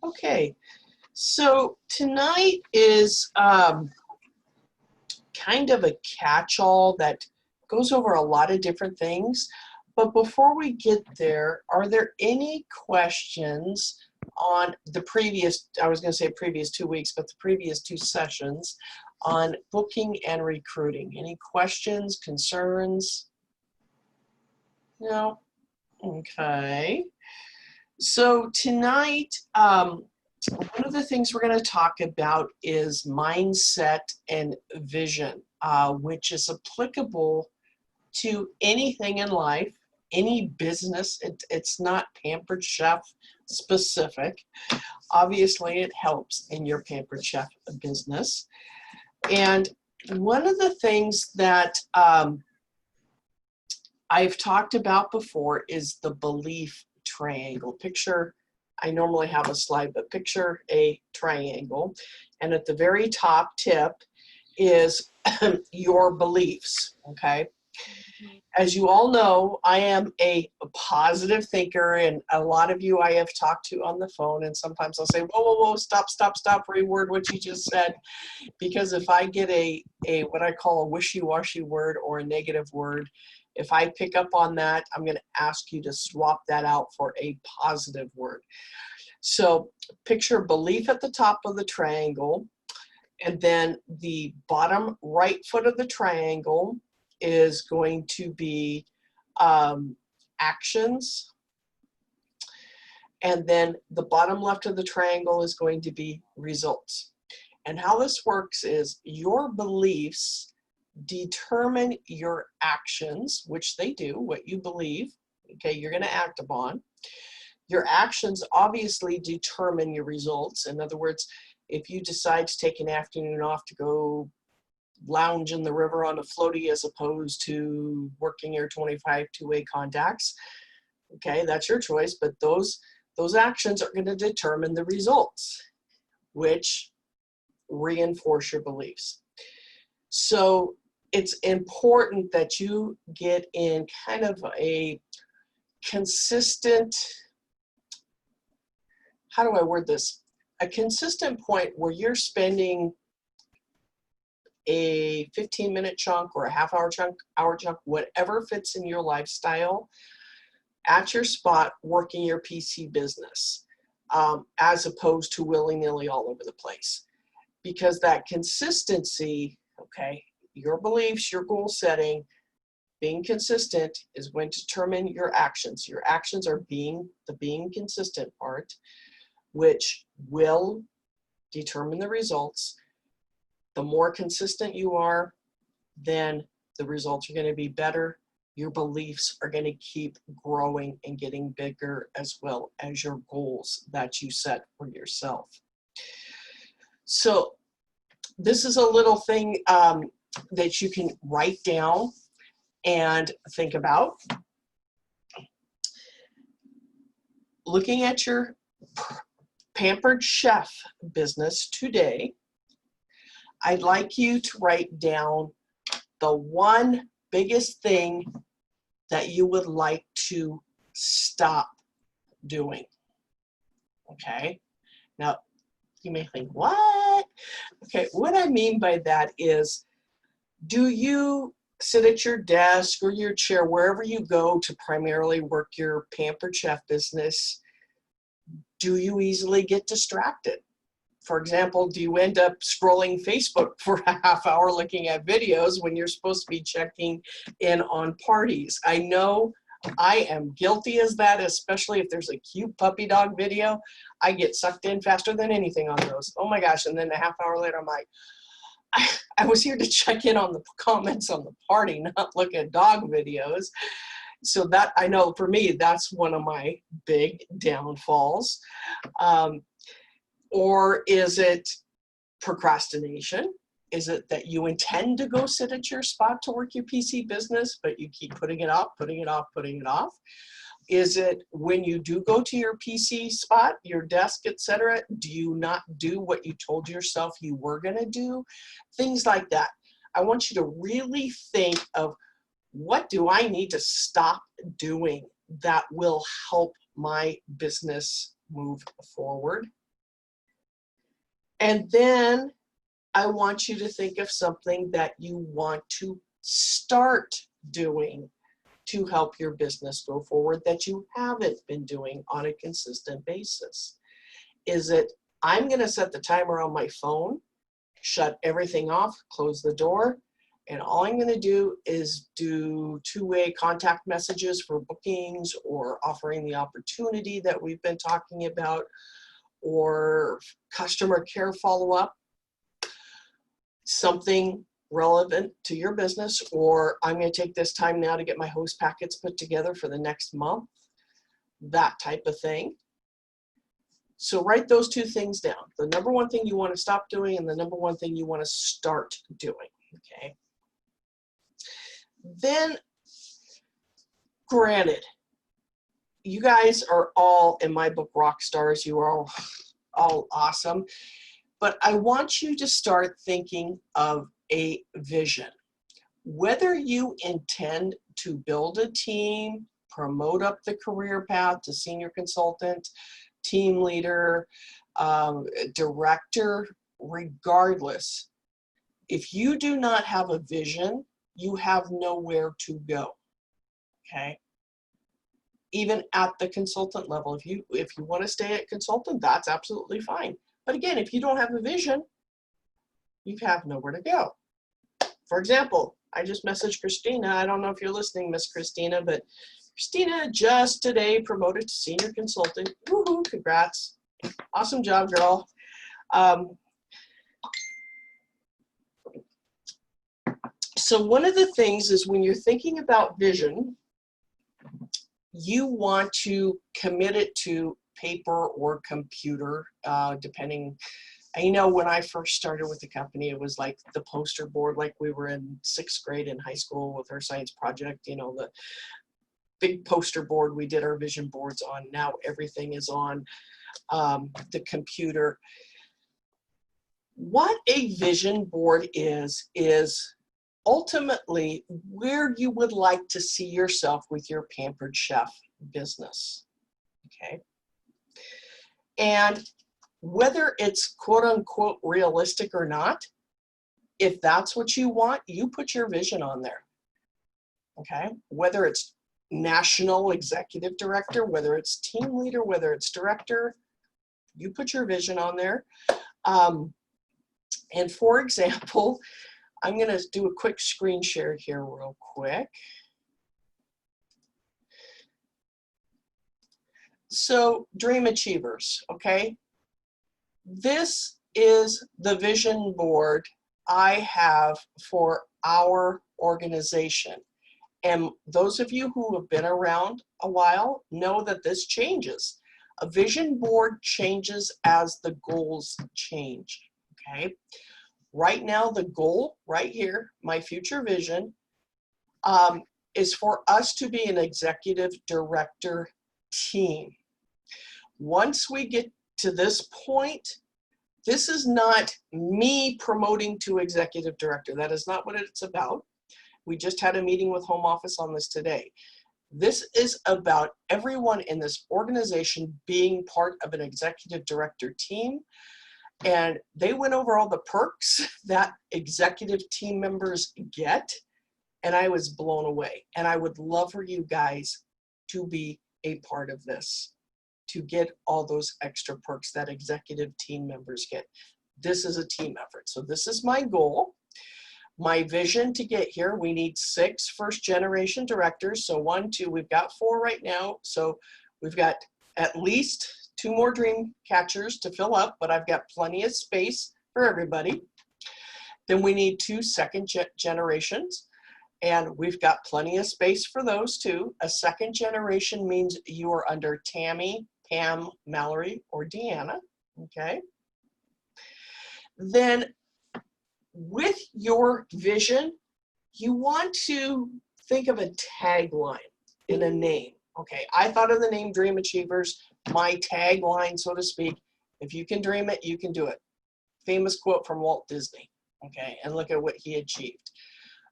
Okay, so tonight is kind of a catch-all that goes over a lot of different things. But before we get there, are there any questions on the previous, I was going to say previous 2 weeks, but the previous 2 sessions on booking and recruiting? Any questions, concerns? No? Okay. So tonight, one of the things we're going to talk about is mindset and vision, which is applicable to anything in life, any business. It's not Pampered Chef specific. Obviously, it helps in your Pampered Chef business. And one of the things that I've talked about before is the belief triangle. Picture, I normally have a slide, but picture a triangle. And at the very top tip is your beliefs, okay? As you all know, I am a positive thinker, and a lot of you I have talked to on the phone, and sometimes I'll say, whoa, whoa, whoa, stop, stop, stop, reword what you just said. Because if I get a what I call a wishy-washy word or a negative word, if I pick up on that, I'm going to ask you to swap that out for a positive word. So picture belief at the top of the triangle, and then the bottom right foot of the triangle is going to be actions, and then the bottom left of the triangle is going to be results. And how this works is your beliefs determine your actions, which they do, what you believe, okay, you're going to act upon. Your actions obviously determine your results. In other words, if you decide to take an afternoon off to go lounge in the river on a floaty as opposed to working your 25 two-way contacts, okay, that's your choice, but those actions are going to determine the results, which reinforce your beliefs. So it's important that you get in kind of a consistent, how do I word this? A consistent point where you're spending a 15-minute chunk or a half-hour chunk, whatever fits in your lifestyle, at your spot working your PC business, as opposed to willy-nilly all over the place. Because that consistency, okay, your beliefs, your goal setting, being consistent is going to determine your actions. Your actions are being consistent part, which will determine the results. The more consistent you are, then the results are going to be better. Your beliefs are going to keep growing and getting bigger, as well as your goals that you set for yourself. So this is a little thing that you can write down and think about. Looking at your Pampered Chef business today, I'd like you to write down the one biggest thing that you would like to stop doing. Okay? Now, you may think, what? Okay, what I mean by that is, do you sit at your desk or your chair, wherever you go to primarily work your Pampered Chef business, do you easily get distracted? For example, do you end up scrolling Facebook for a half hour looking at videos when you're supposed to be checking in on parties? I know I am guilty as that, especially if there's a cute puppy dog video. I get sucked in faster than anything on those. Oh my gosh, and then a half hour later I'm like, I was here to check in on the comments on the party, not look at dog videos. So that, I know for me, that's one of my big downfalls. Or is it procrastination? Is it that you intend to go sit at your spot to work your PC business, but you keep putting it off, putting it off, putting it off? Is it when you do go to your PC spot, your desk, etc., do you not do what you told yourself you were going to do? Things like that. I want you to really think of, what do I need to stop doing that will help my business move forward? And then I want you to think of something that you want to start doing to help your business go forward that you haven't been doing on a consistent basis. Is it, I'm going to set the timer on my phone, shut everything off, close the door, and all I'm going to do is do two-way contact messages for bookings or offering the opportunity that we've been talking about, or customer care follow-up, something relevant to your business, or I'm going to take this time now to get my host packets put together for the next month, that type of thing. So write those two things down. The number one thing you want to stop doing and the number one thing you want to start doing, okay? Then, granted, you guys are all, in my book, rock stars. You are all awesome. But I want you to start thinking of a vision. Whether you intend to build a team, promote up the career path to senior consultant, team leader, director, regardless, if you do not have a vision, you have nowhere to go, okay? Even at the consultant level, if you want to stay at consultant, that's absolutely fine. But again, if you don't have a vision, you have nowhere to go. For example, I just messaged Christina. I don't know if you're listening, Miss Christina, but Christina just today promoted to senior consultant. Woohoo, congrats. Awesome job, girl. So one of the things is when you're thinking about vision, you want to commit it to paper or computer, depending. I know when I first started with the company, it was like the poster board, like we were in 6th grade in high school with our science project, you know, the big poster board we did our vision boards on. Now everything is on the computer. What a vision board is ultimately where you would like to see yourself with your Pampered Chef business, okay? And whether it's quote unquote realistic or not, if that's what you want, you put your vision on there, okay? Whether it's national executive director, whether it's team leader, whether it's director, you put your vision on there. And for example, I'm going to do a quick screen share here real quick. So Dream Achievers, okay? This is the vision board I have for our organization. And those of you who have been around a while know that this changes. A vision board changes as the goals change, okay? Right now, the goal right here, my future vision, is for us to be an executive director team. Once we get to this point, this is not me promoting to executive director. That is not what it's about. We just had a meeting with Home Office on this today. This is about everyone in this organization being part of an executive director team. And they went over all the perks that executive team members get, and I was blown away. And I would love for you guys to be a part of this, to get all those extra perks that executive team members get. This is a team effort. So this is my goal. My vision to get here, we need 6 first-generation directors. So 1, 2, we've got 4 right now. So we've got at least 2 more dream catchers to fill up, but I've got plenty of space for everybody. Then we need 2 second generations, and we've got plenty of space for those too. A second generation means you are under Tammy, Pam, Mallory, or Deanna, okay? Then with your vision, you want to think of a tagline in a name. Okay, I thought of the name Dream Achievers. My tagline, so to speak, if you can dream it, you can do it. Famous quote from Walt Disney, okay, and look at what he achieved.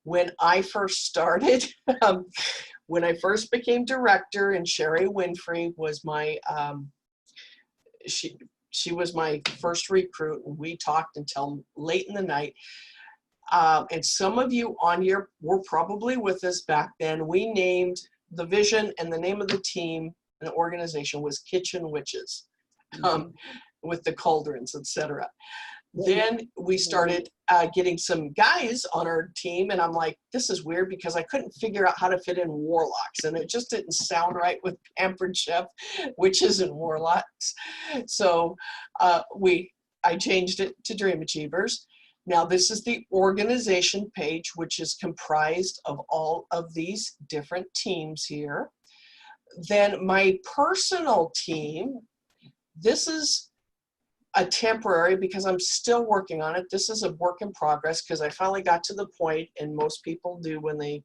When I first started, when I first became director, and Sherry Winfrey was my, She was my first recruit, and we talked until late in the night. And some of you on here were probably with us back then. We named the vision, and the name of the team and the organization was Kitchen Witches, with the cauldrons, etc. Then we started getting some guys on our team, and I'm like, this is weird, because I couldn't figure out how to fit in warlocks, and it just didn't sound right with Pampered Chef, Witches and Warlocks. So I changed it to Dream Achievers. Now this is the organization page, which is comprised of all of these different teams here. Then my personal team, this is a temporary, because I'm still working on it. This is a work in progress, because I finally got to the point, and most people do when they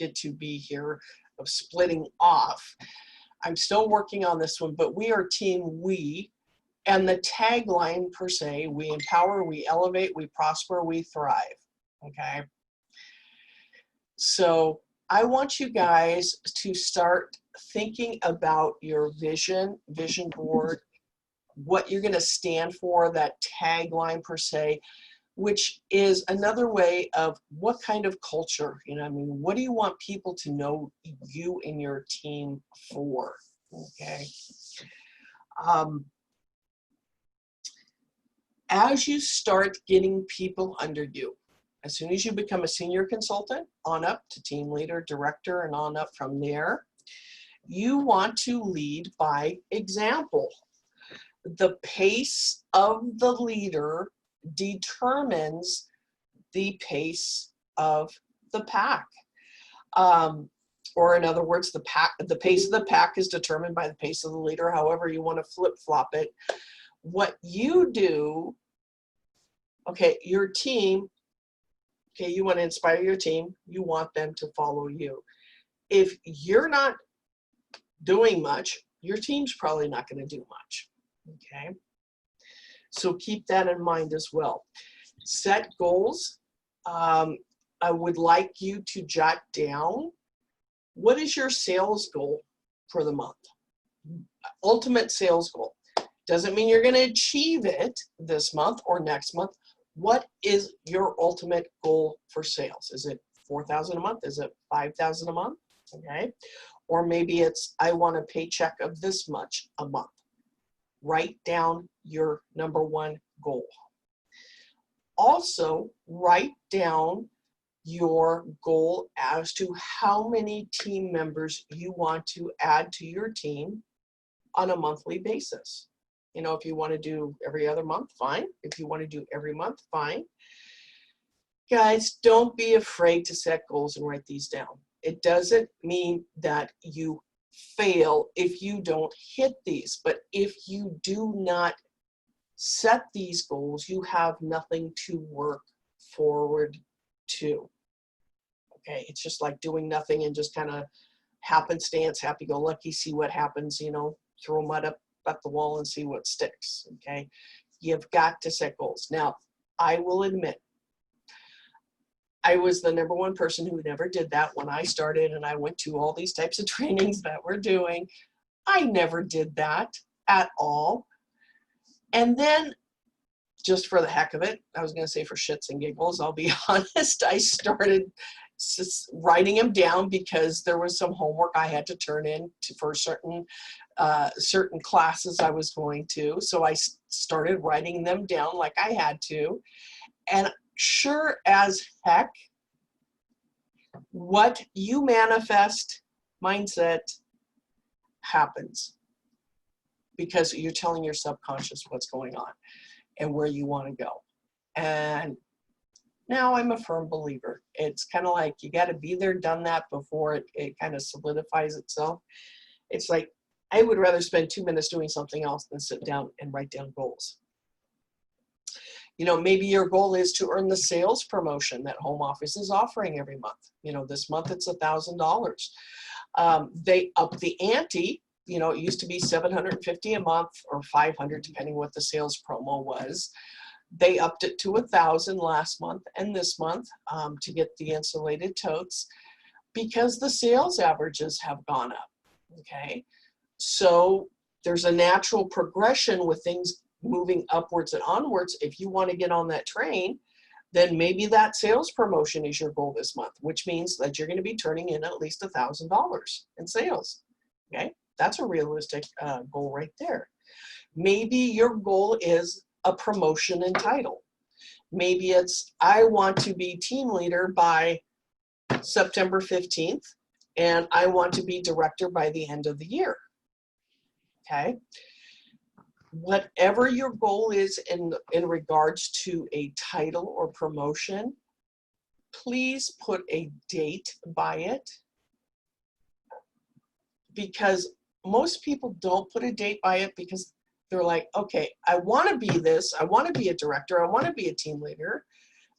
get to be here, of splitting off. I'm still working on this one, but we are Team We, and the tagline per se, we empower, we elevate, we prosper, we thrive, okay? So I want you guys to start thinking about your vision board, what you're going to stand for, that tagline per se, which is another way of what kind of culture, you know, I mean, what do you want people to know you and your team for, okay? As you start getting people under you, as soon as you become a senior consultant, on up to team leader, director, and on up from there, you want to lead by example. The pace of the leader determines the pace of the pack. Or in other words, the pace of the pack is determined by the pace of the leader, however you want to flip-flop it. What you do, okay, your team, okay, you want to inspire your team, you want them to follow you. If you're not doing much, your team's probably not going to do much. Okay, so keep that in mind as well. Set goals. I would like you to jot down, what is your sales goal for the month? Ultimate sales goal. Doesn't mean you're going to achieve it this month or next month. What is your ultimate goal for sales? Is it 4,000 a month? Is it 5,000 a month? Okay, or maybe it's, I want a paycheck of this much a month. Write down your number one goal. Also, write down your goal as to how many team members you want to add to your team on a monthly basis. You know, if you want to do every other month, fine. If you want to do every month, fine. Guys, don't be afraid to set goals and write these down. It doesn't mean that you fail if you don't hit these, but if you do not set these goals, you have nothing to work forward to. Okay, it's just like doing nothing and just kind of happenstance, happy-go-lucky, see what happens, you know, throw mud up at the wall and see what sticks. Okay, you've got to set goals. Now, I will admit, I was the number one person who never did that when I started, and I went to all these types of trainings that we're doing. I never did that at all. And then, just for the heck of it, I was going to say for shits and giggles, I'll be honest, I started writing them down because there was some homework I had to turn in for certain classes I was going to. So I started writing them down like I had to. And sure as heck, what you manifest, mindset, happens, because you're telling your subconscious what's going on and where you want to go. And now I'm a firm believer. It's kind of like you got to be there, done that before it kind of solidifies itself. It's like, I would rather spend 2 minutes doing something else than sit down and write down goals. You know, maybe your goal is to earn the sales promotion that home office is offering every month. You know, this month it's $1,000. They up the ante. You know, it used to be $750 a month or $500, depending what the sales promo was. They upped it to $1,000 last month and this month to get the insulated totes, because the sales averages have gone up. Okay, so there's a natural progression with things moving upwards and onwards. If you want to get on that train, then maybe that sales promotion is your goal this month, which means that you're going to be turning in at least $1,000 in sales. Okay, that's a realistic goal right there. Maybe your goal is a promotion and title. Maybe it's, I want to be team leader by September 15th, and I want to be director by the end of the year. Okay. Whatever your goal is in regards to a title or promotion, please put a date by it, because most people don't put a date by it because they're like, okay, I want to be this, I want to be a director, I want to be a team leader,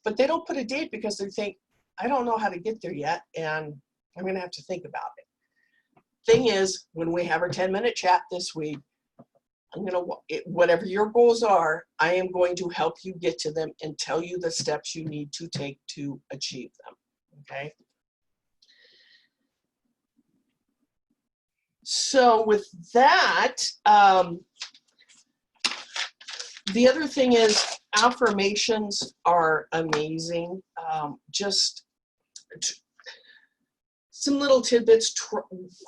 but they don't put a date because they think, I don't know how to get there yet, and I'm going to have to think about it. Thing is, when we have our 10-minute chat this week, I'm going to, whatever your goals are, I am going to help you get to them and tell you the steps you need to take to achieve them. Okay. So with that, the other thing is affirmations are amazing. Just some little tidbits,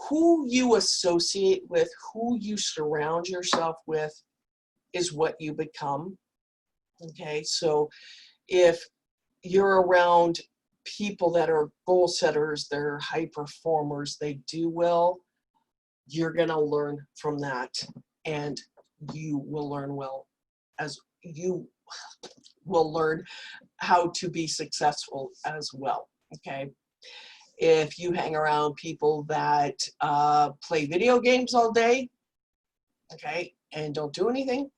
who you associate with, who you surround yourself with is what you become. Okay, so if you're around people that are goal setters, they're high performers, they do well, you're gonna learn from that, and you will learn well, as you will learn how to be successful as well. Okay. If you hang around people that play video games all day, okay, and don't do anything,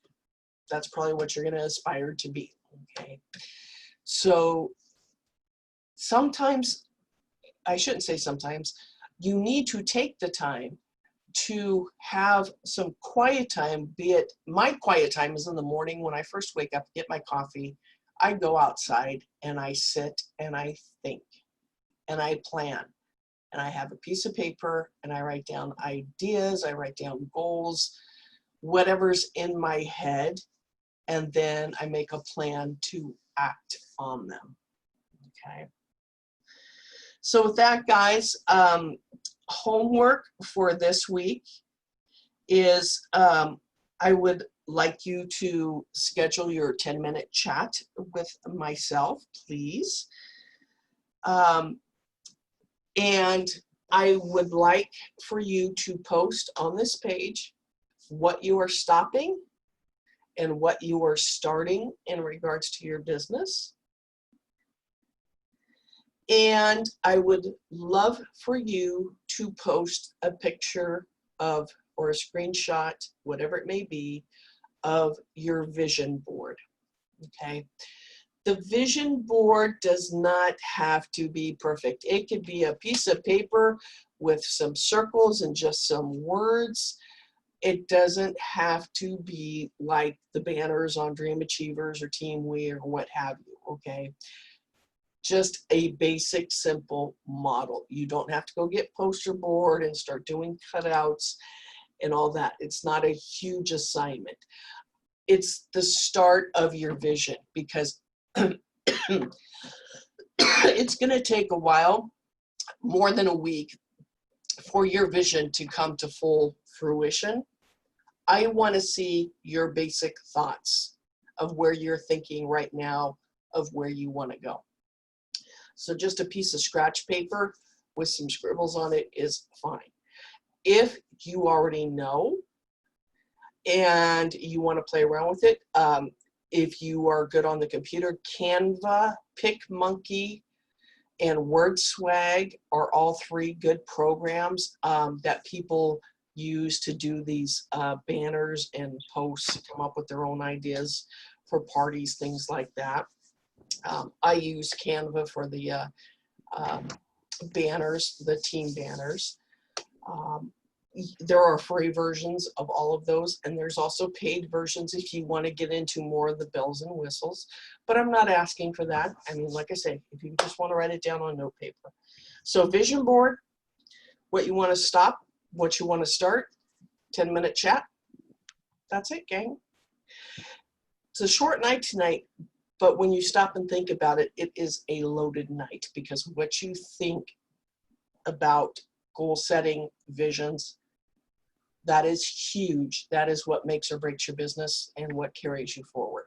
that's probably what you're going to aspire to be. Okay. So sometimes, I shouldn't say sometimes, you need to take the time to have some quiet time, be it, my quiet time is in the morning when I first wake up, get my coffee, I go outside and I sit and I think and I plan, and I have a piece of paper and I write down ideas, I write down goals, whatever's in my head, and then I make a plan to act on them. Okay. So with that, guys, homework for this week is I would like you to schedule your 10-minute chat with myself, please. And I would like for you to post on this page what you are stopping and what you are starting in regards to your business. And I would love for you to post a picture of, or a screenshot, whatever it may be, of your vision board. Okay. The vision board does not have to be perfect. It could be a piece of paper with some circles and just some words. It doesn't have to be like the banners on Dream Achievers or Team We or what have you, okay? Just a basic, simple model. You don't have to go get poster board and start doing cutouts and all that. It's not a huge assignment. It's the start of your vision, because it's going to take a while, more than a week, for your vision to come to full fruition. I want to see your basic thoughts of where you're thinking right now, of where you want to go. So just a piece of scratch paper with some scribbles on it is fine. If you already know and you want to play around with it, if you are good on the computer, Canva, PicMonkey, and WordSwag are all three good programs that people use to do these banners and posts, come up with their own ideas for parties, things like that. I use Canva for the banners, the team banners. There are free versions of all of those, and there's also paid versions if you want to get into more of the bells and whistles, but I'm not asking for that. I mean, like I say, if you just want to write it down on note paper. So vision board, what you want to stop, what you want to start, 10-minute chat, That's it, gang. It's a short night tonight, but when you stop and think about it, it is a loaded night, because what you think about goal setting, visions, that is huge. That is what makes or breaks your business and what carries you forward.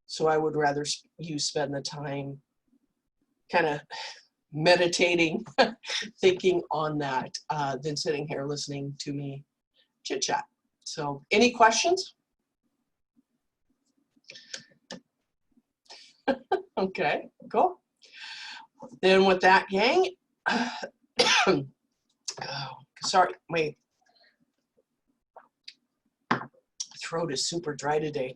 So I would rather you spend the time kind of meditating, thinking on that, than sitting here listening to me chit chat. So any questions? Okay, cool. Then with that, gang, oh, sorry, my throat is super dry today.